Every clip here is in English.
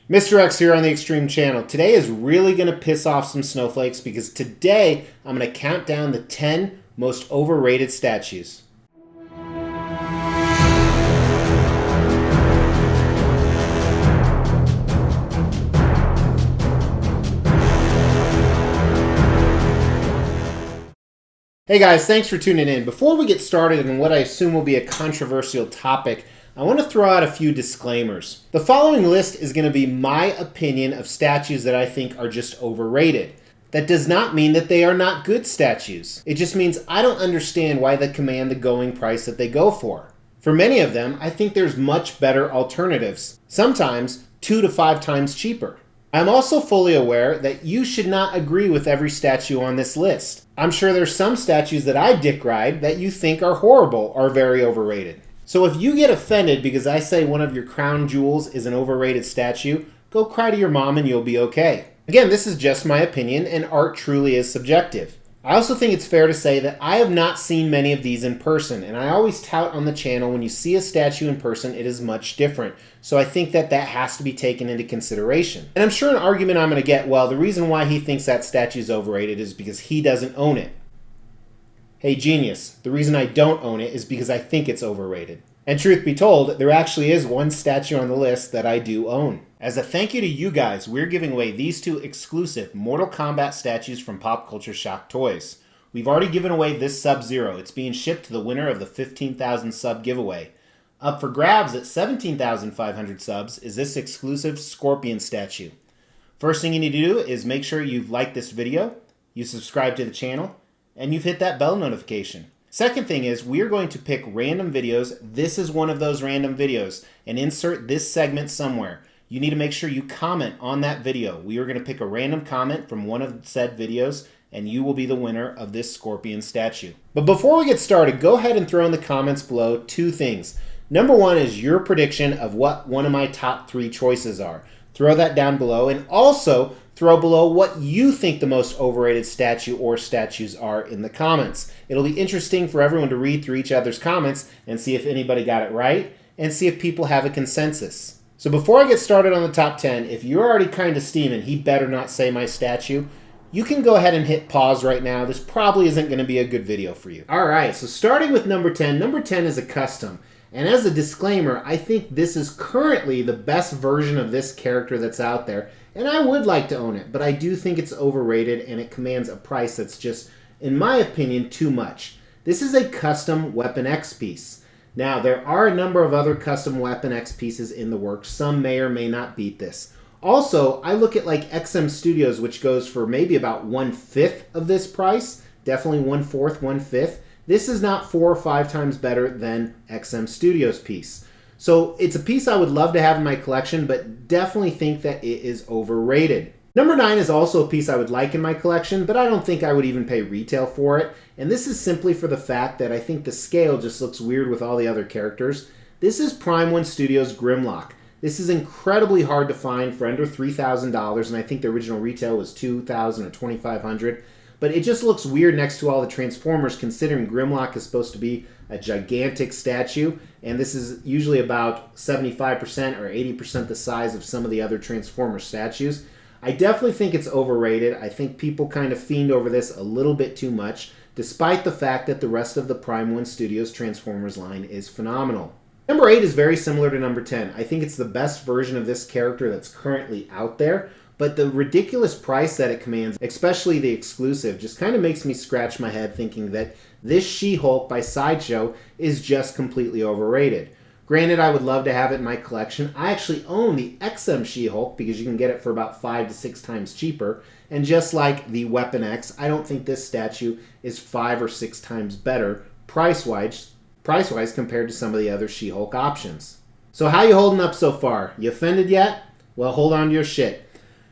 Mr. X here on the Extreme Channel. Today is really going to piss off some snowflakes because today I'm going to count down the 10 most overrated statues. Hey guys, thanks for tuning in. Before we get started on what I assume will be a controversial topic, I want to throw out a few disclaimers. The following list is going to be my opinion of statues that I think are just overrated. That does not mean that they are not good statues. It just means I don't understand why they command the going price that they go for. For many of them, I think there's much better alternatives, sometimes 2 to 5 times cheaper. I'm also fully aware that you should not agree with every statue on this list. I'm sure there's some statues that I dick ride that you think are horrible or very overrated. So if you get offended because I say one of your crown jewels is an overrated statue, go cry to your mom and you'll be okay. Again, this is just my opinion, and art truly is subjective. I also think it's fair to say that I have not seen many of these in person, and I always tout on the channel when you see a statue in person, it is much different. So I think that has to be taken into consideration. And I'm sure an argument I'm going to get, well, the reason why he thinks that statue is overrated is because he doesn't own it. Hey genius, the reason I don't own it is because I think it's overrated. And truth be told, there actually is one statue on the list that I do own. As a thank you to you guys, we're giving away these 2 exclusive Mortal Kombat statues from Pop Culture Shock Toys. We've already given away this Sub-Zero. It's being shipped to the winner of the 15,000 sub giveaway. Up for grabs at 17,500 subs is this exclusive Scorpion statue. First thing you need to do is make sure you've liked this video, you subscribe to the channel, and you've hit that bell notification. Second thing is, we are going to pick random videos. This is one of those random videos, and insert this segment somewhere. You need to make sure you comment on that video. We are going to pick a random comment from one of said videos, and you will be the winner of this Scorpion statue. But before we get started, go ahead and throw in the comments below 2 things. Number 1 is your prediction of what one of my top 3 choices are. Throw that down below, and also throw below what you think the most overrated statue or statues are in the comments. It'll be interesting for everyone to read through each other's comments and see if anybody got it right and see if people have a consensus. So before I get started on the top 10, if you're already kind of steaming, he better not say my statue, you can go ahead and hit pause right now. This probably isn't going to be a good video for you. Alright, so starting with number 10. Number 10 is a custom. And as a disclaimer, I think this is currently the best version of this character that's out there. And I would like to own it, but I do think it's overrated and it commands a price that's just, in my opinion, too much. This is a custom Weapon X piece. Now, there are a number of other custom Weapon X pieces in the works. Some may or may not beat this. Also, I look at like XM Studios, which goes for maybe about 1/5 of this price. Definitely 1/4, 1/5. This is not 4 or 5 times better than XM Studios piece. So it's a piece I would love to have in my collection, but definitely think that it is overrated. Number 9 is also a piece I would like in my collection, but I don't think I would even pay retail for it. And this is simply for the fact that I think the scale just looks weird with all the other characters. This is Prime 1 Studios Grimlock. This is incredibly hard to find for under $3,000, and I think the original retail was $2,000 or $2,500. But it just looks weird next to all the Transformers, considering Grimlock is supposed to be a gigantic statue, and this is usually about 75% or 80% the size of some of the other Transformer statues. I definitely think it's overrated. I think people kind of fiend over this a little bit too much, despite the fact that the rest of the Prime 1 Studios Transformers line is phenomenal. Number 8 is very similar to number 10. I think it's the best version of this character that's currently out there. But the ridiculous price that it commands, especially the exclusive, just kind of makes me scratch my head thinking that this She-Hulk by Sideshow is just completely overrated. Granted, I would love to have it in my collection. I actually own the XM She-Hulk because you can get it for about 5 to 6 times cheaper. And just like the Weapon X, I don't think this statue is 5 or 6 times better price-wise compared to some of the other She-Hulk options. So how you holding up so far? You offended yet? Well, hold on to your shit.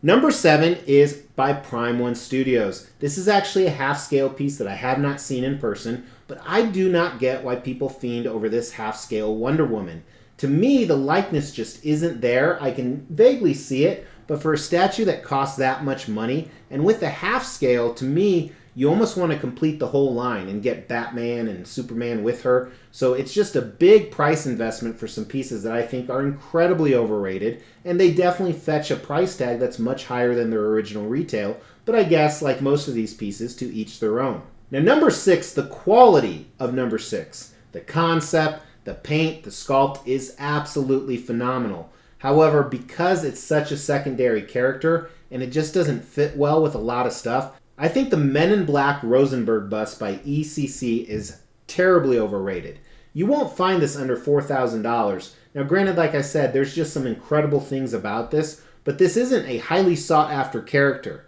Number 7 is by Prime 1 Studios. This is actually a half-scale piece that I have not seen in person, but I do not get why people fiend over this half-scale Wonder Woman. To me, the likeness just isn't there. I can vaguely see it, but for a statue that costs that much money, and with the half-scale, to me, you almost want to complete the whole line and get Batman and Superman with her. So it's just a big price investment for some pieces that I think are incredibly overrated, and they definitely fetch a price tag that's much higher than their original retail, but I guess, like most of these pieces, to each their own. Now, number 6, the quality of number 6. The concept, the paint, the sculpt is absolutely phenomenal. However, because it's such a secondary character and it just doesn't fit well with a lot of stuff, I think the Men in Black Rosenberg bust by ECC is terribly overrated. You won't find this under $4,000. Now, granted, like I said, there's just some incredible things about this, but this isn't a highly sought after character.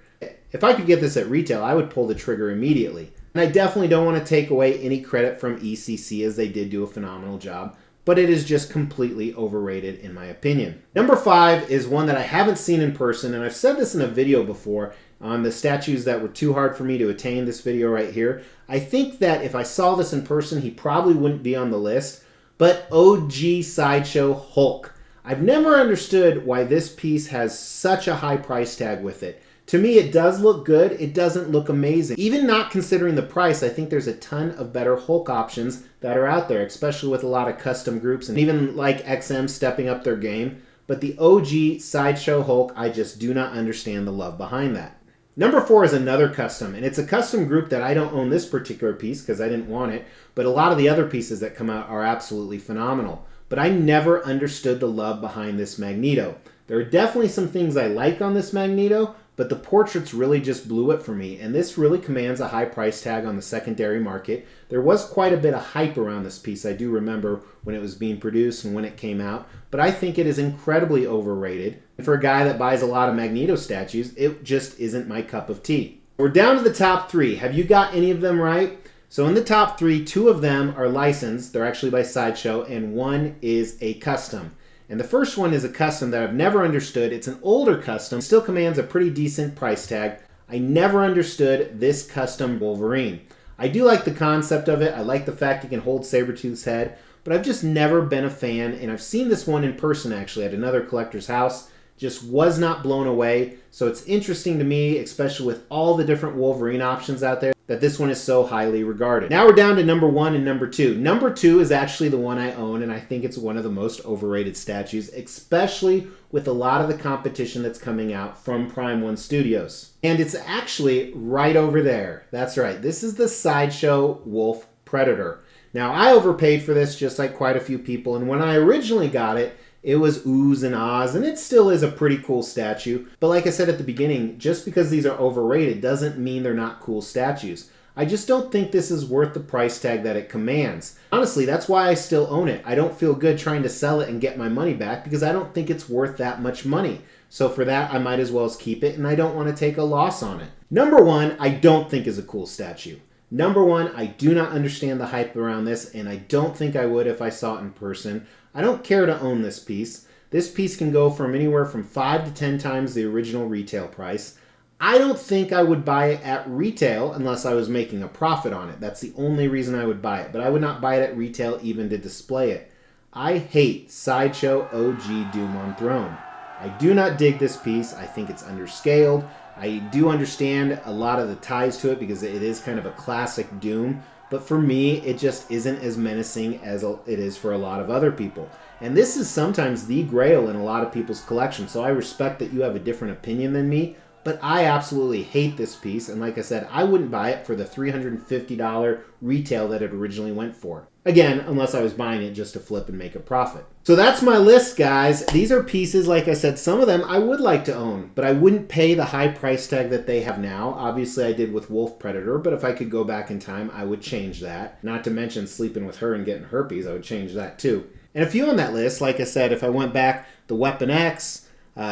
If I could get this at retail, I would pull the trigger immediately. And I definitely don't want to take away any credit from ECC, as they did do a phenomenal job, but it is just completely overrated in my opinion. Number 5 is one that I haven't seen in person, and I've said this in a video before on the statues that were too hard for me to attain, this video right here. I think that if I saw this in person, he probably wouldn't be on the list, but OG Sideshow Hulk. I've never understood why this piece has such a high price tag with it. To me, it does look good. It doesn't look amazing. Even not considering the price, I think there's a ton of better Hulk options that are out there, especially with a lot of custom groups and even like XM stepping up their game. But the OG Sideshow Hulk, I just do not understand the love behind that. Number 4 is another custom, and it's a custom group that I don't own this particular piece because I didn't want it, but a lot of the other pieces that come out are absolutely phenomenal. But I never understood the love behind this Magneto. There are definitely some things I like on this Magneto, but the portraits really just blew it for me, and this really commands a high price tag on the secondary market. There was quite a bit of hype around this piece. I do remember when it was being produced and when it came out, but I think it is incredibly overrated. And for a guy that buys a lot of Magneto statues, it just isn't my cup of tea. We're down to the top 3. Have you got any of them right? So in the top 3, 2 of them are licensed. They're actually by Sideshow, and 1 is a custom. And the first one is a custom that I've never understood. It's an older custom, still commands a pretty decent price tag. I never understood this custom Wolverine. I do like the concept of it. I like the fact he can hold Sabretooth's head, but I've just never been a fan, and I've seen this one in person actually at another collector's house. Just was not blown away. So it's interesting to me, especially with all the different Wolverine options out there, that this one is so highly regarded. Now we're down to number 1 and number 2. Number 2 is actually the one I own, and I think it's one of the most overrated statues, especially with a lot of the competition that's coming out from Prime 1 Studios. And it's actually right over there. That's right. This is the Sideshow Wolf Predator. Now, I overpaid for this just like quite a few people, and when I originally got it, it was oohs and ahs, and it still is a pretty cool statue. But like I said at the beginning, just because these are overrated doesn't mean they're not cool statues. I just don't think this is worth the price tag that it commands. Honestly, that's why I still own it. I don't feel good trying to sell it and get my money back because I don't think it's worth that much money. So for that, I might as well keep it, and I don't want to take a loss on it. Number 1, I don't think is a cool statue. Number 1, I do not understand the hype around this, and I don't think I would if I saw it in person. I don't care to own this piece. This piece can go from anywhere from 5 to 10 times the original retail price. I don't think I would buy it at retail unless I was making a profit on it. That's the only reason I would buy it, but I would not buy it at retail even to display it. I hate Sideshow OG Doom on Throne. I do not dig this piece. I think it's underscaled. I do understand a lot of the ties to it because it is kind of a classic Doom, but for me, it just isn't as menacing as it is for a lot of other people. And this is sometimes the grail in a lot of people's collection, so I respect that you have a different opinion than me, but I absolutely hate this piece, and like I said, I wouldn't buy it for the $350 retail that it originally went for. Again, unless I was buying it just to flip and make a profit. So that's my list, guys. These are pieces, like I said, some of them I would like to own, but I wouldn't pay the high price tag that they have now. Obviously, I did with Wolf Predator, but if I could go back in time, I would change that. Not to mention sleeping with her and getting herpes, I would change that too. And a few on that list, like I said, if I went back, the Weapon X,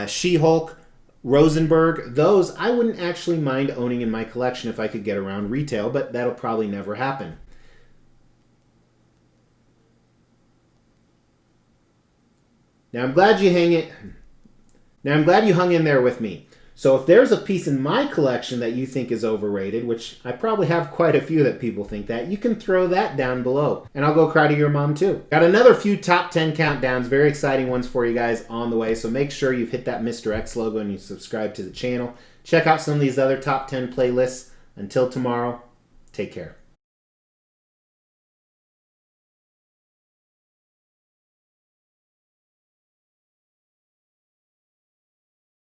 She-Hulk, Rosenberg, those I wouldn't actually mind owning in my collection if I could get around retail, but that'll probably never happen. Now I'm glad you hung in there with me. So if there's a piece in my collection that you think is overrated, which I probably have quite a few that people think that, you can throw that down below. And I'll go cry to your mom too. Got another few top 10 countdowns, very exciting ones for you guys on the way. So make sure you've hit that Mr. X logo and you subscribe to the channel. Check out some of these other top 10 playlists Until tomorrow, take care.